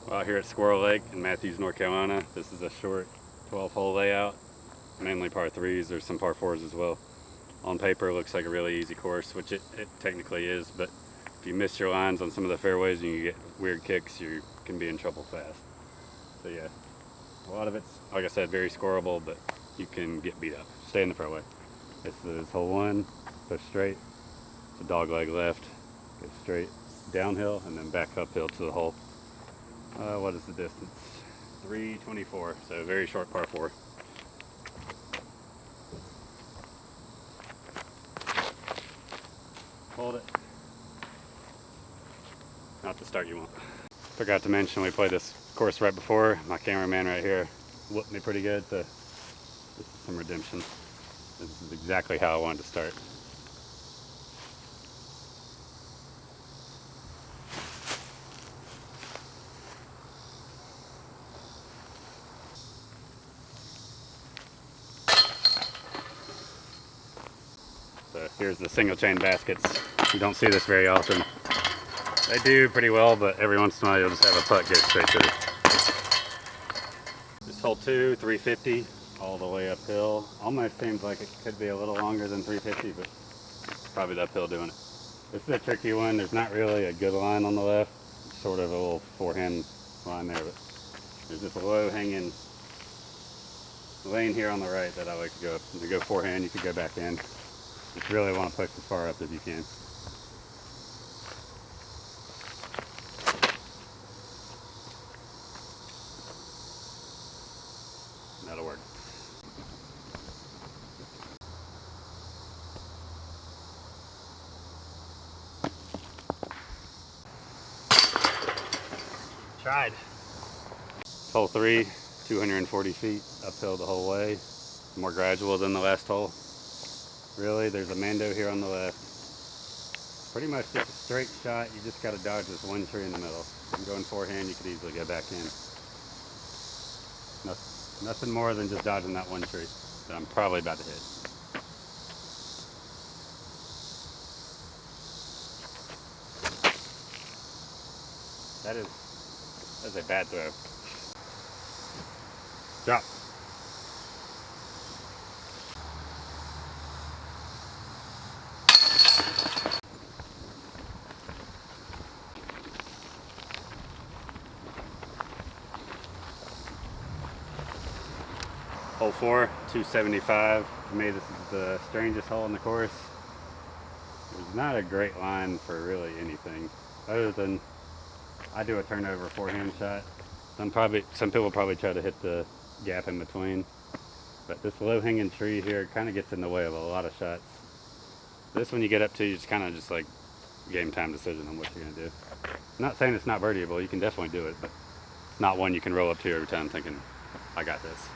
Well, here at Squirrel Lake in Matthews, North Carolina, this is a short 12-hole layout, mainly par 3s. There's some par 4s as well. On paper, it looks like a really easy course, which it technically is, but if you miss your lines on some of the fairways and you get weird kicks, you can be in trouble fast. So yeah, a lot of it's, like I said, very scoreable, but you can get beat up. Stay in the fairway. This is hole 1, push straight, it's a dog leg left, go straight downhill and then back uphill to the hole. What is the distance? 324, so very short par 4. Hold it. Not the start you want. Forgot to mention we played this course right before. My cameraman right here whooped me pretty good, so this is some redemption. This is exactly how I wanted to start. So here's the single chain baskets. You don't see this very often. They do pretty well, but every once in a while you'll just have a putt get straight to it. This hole 2, 350, all the way uphill. Almost seems like it could be a little longer than 350, but probably the uphill doing it. This is a tricky one. There's not really a good line on the left. It's sort of a little forehand line there, but there's this low hanging lane here on the right that I like to go up. If you go forehand, you could go back in. Just really want to push as far up as you can. That'll work. Tried. Hole 3, 240 feet uphill the whole way. More gradual than the last hole. Really, there's a Mando here on the left. Pretty much just a straight shot. You just got to dodge this one tree in the middle. I'm going forehand, you could easily go back in. Nothing more than just dodging that one tree that I'm probably about to hit. That's a bad throw. Drop. Hole 4, 275. For me, this is the strangest hole in the course. There's not a great line for really anything, other than I do a turnover forehand shot. Some people probably try to hit the gap in between, but this low-hanging tree here kind of gets in the way of a lot of shots. This one you get up to, you just kind of just like game time decision on what you're gonna do. I'm not saying it's not birdieable, you can definitely do it, but it's not one you can roll up to every time thinking, I got this.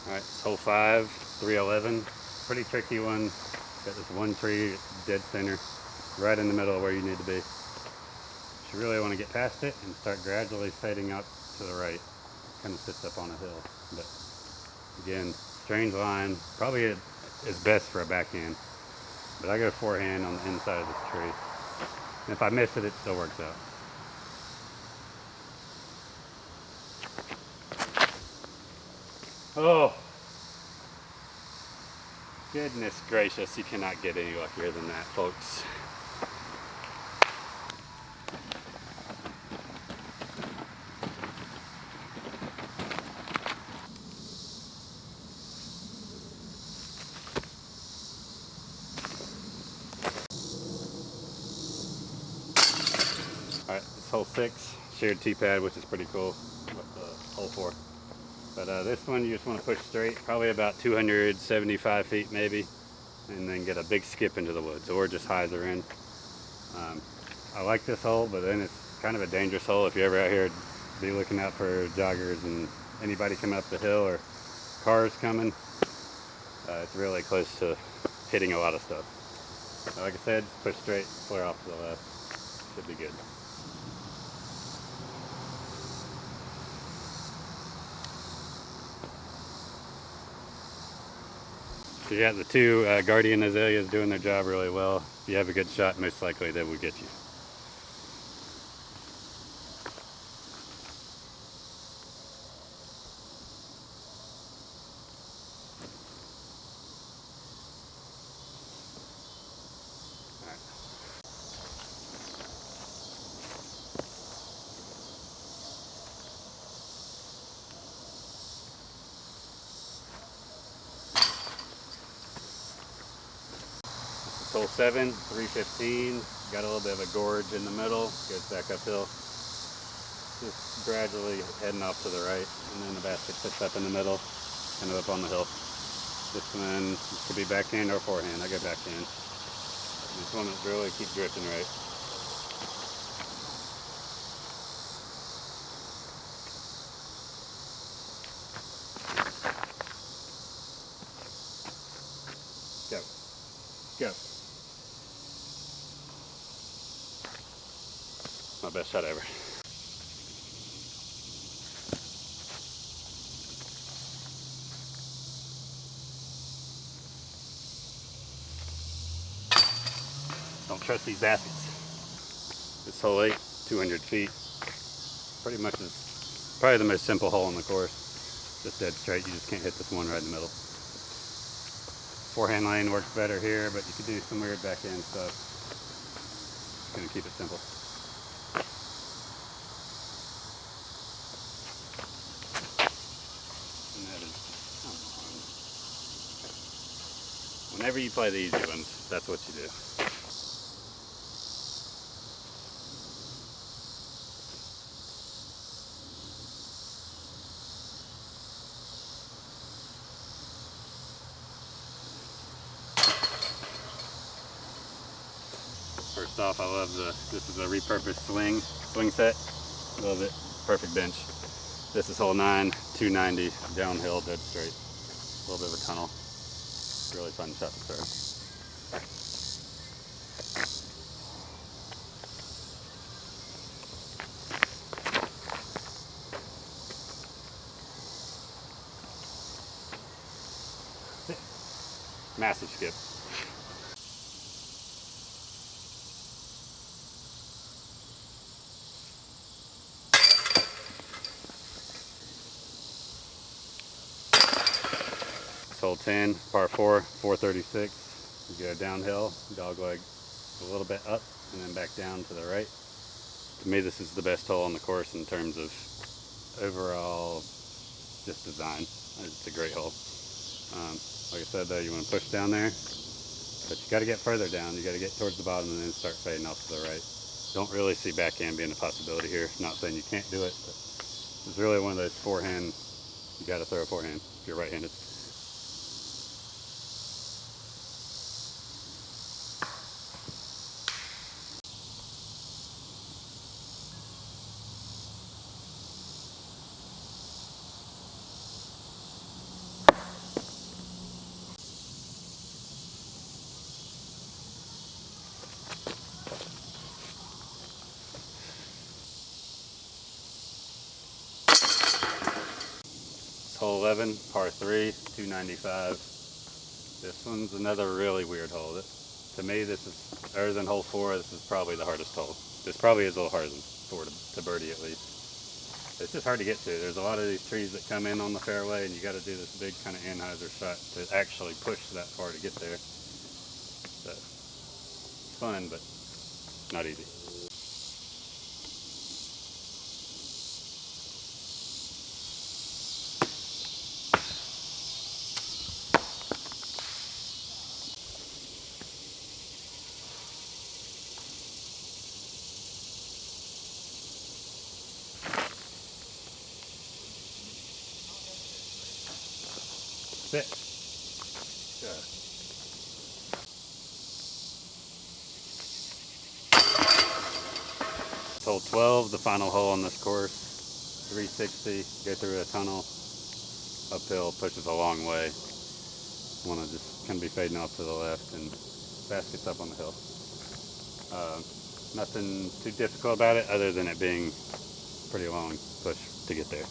Alright, it's hole 5, 311. Pretty tricky one. Got this one tree dead center, right in the middle of where you need to be. You really want to get past it and start gradually fading up to the right. Kind of sits up on a hill. But again, strange line. Probably is best for a backhand. But I go forehand on the inside of this tree. And if I miss it, it still works out. Oh, goodness gracious, you cannot get any luckier than that, folks. Alright, this hole 6, shared tee pad, which is pretty cool, with hole 4. But this one you just want to push straight, probably about 275 feet maybe, and then get a big skip into the woods, or just hyzer in. I like this hole, but then it's kind of a dangerous hole if you're ever out here. Be looking out for joggers and anybody coming up the hill or cars coming. It's really close to hitting a lot of stuff. Like I said, just push straight, flare off to the left. Should be good. So yeah, the two guardian azaleas doing their job really well. If you have a good shot, most likely they will get you. Hole 7, 315, got a little bit of a gorge in the middle, goes back uphill, just gradually heading off to the right, and then the basket sits up in the middle, kind of up on the hill. This one could be backhand or forehand. I go backhand. Just want to really keep drifting right. Go. Go. My best shot ever. Don't trust these baskets. This hole 8, 200 feet. Pretty much is probably the most simple hole on the course. Just dead straight. You just can't hit this one right in the middle. Forehand lane works better here, but you could do some weird backhand stuff. Just gonna keep it simple. And that is, come on. Whenever you play the easy ones, that's what you do. First off, I love this is a repurposed swing set. Love it. Perfect bench. This is hole 9, 290, downhill, dead straight. A little bit of a tunnel. Really fun shot to throw. Massive skip. Hole 10, par 4, 436. You go downhill, dog leg a little bit up, and then back down to the right. To me, this is the best hole on the course in terms of overall just design. It's a great hole. Like I said though, you want to push down there, but you got to get further down. You got to get towards the bottom and then start fading off to the right. Don't really see backhand being a possibility here. Not saying you can't do it, but it's really one of those forehand. You got to throw a forehand if you're right-handed. Hole 11, par 3, 295. This one's another really weird hole. To me, this is, other than hole 4, this is probably the hardest hole. This probably is a little harder than 4 to birdie at least. It's just hard to get to. There's a lot of these trees that come in on the fairway, and you got to do this big kind of Anheuser shot to actually push that far to get there. So, it's fun, but not easy. Sit. Good. It's hole 12, the final hole on this course. 360, go through a tunnel, uphill, pushes a long way. want to just kind of be fading off to the left, and basket's up on the hill. Nothing too difficult about it other than it being pretty long push to get there.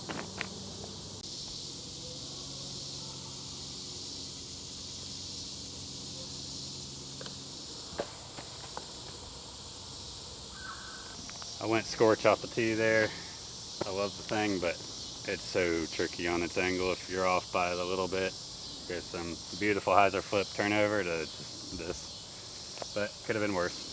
I went scorch off the tee there. I love the thing, but it's so tricky on its angle. If you're off by it a little bit, there's some beautiful hyzer flip turnover to just this, but could have been worse.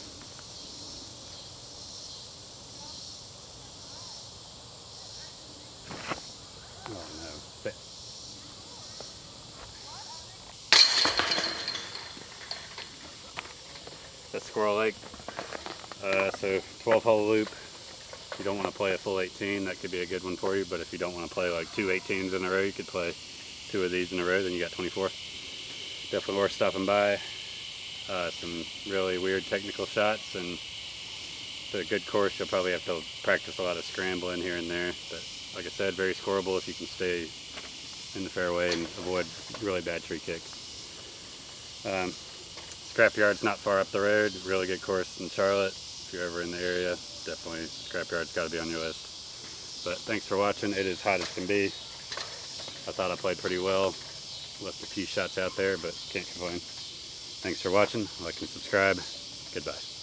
Oh no. That's Squirrel Lake. So 12 hole loop. If you don't want to play a full 18, that could be a good one for you, but if you don't want to play like 2 18s in a row, you could play 2 of these in a row, then you got 24. Definitely worth stopping by. Some really weird technical shots, and it's a good course. You'll probably have to practice a lot of scrambling here and there, but like I said, very scoreable if you can stay in the fairway and avoid really bad tree kicks. Scrapyard's not far up the road. Really good course in Charlotte. If you're ever in the area, definitely Scrapyard's got to be on your list. But thanks for watching. It is hot as can be. I thought I played pretty well. Left a few shots out there, but can't complain. Thanks for watching. Like and subscribe. Goodbye.